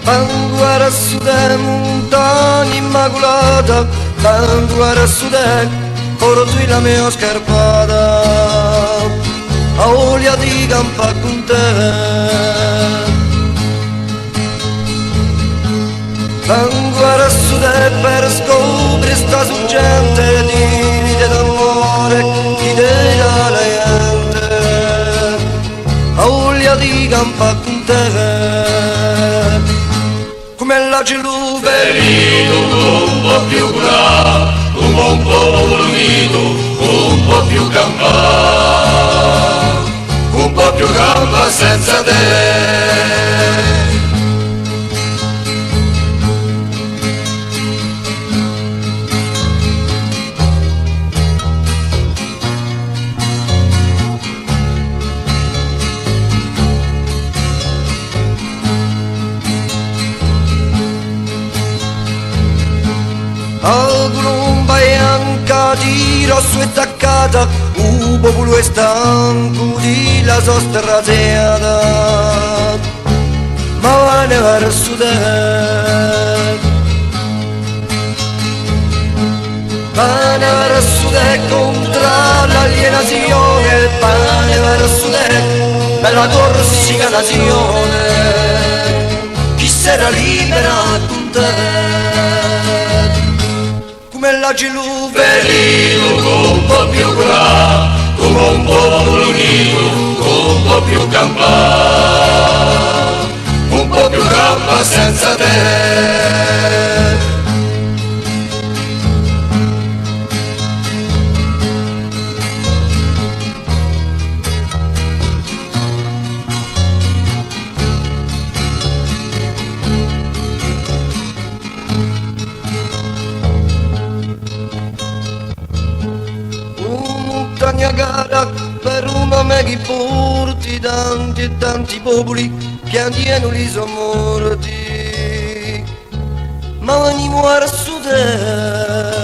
Panguara su de montagna immacolata, panguara su de portui la mia scarpata, a olio di campa con te. Panguara su de per scoprire sta sorgente di vita d'amore, chi te dà la gente, a olio di campa con te. Come la cielo Ferito, un po' più curato, un po' unito, un po' più campato, un po' più gamba senza te. A colomba bianca di rosso e taccata, un popolo è stanco di la sua straziata, ma va ne verso te. Va ne verso te contro l'alienazione, va ne verso te per la corsica nazione, chi sarà libera con te. Come la cielo Ferito, un po' più curato, un po' unito, un po' più campato, un po' più gamba senza te. Montagna gara per una mega porti, tanti e tanti popoli che hanno li sono morti, ma venimo a te.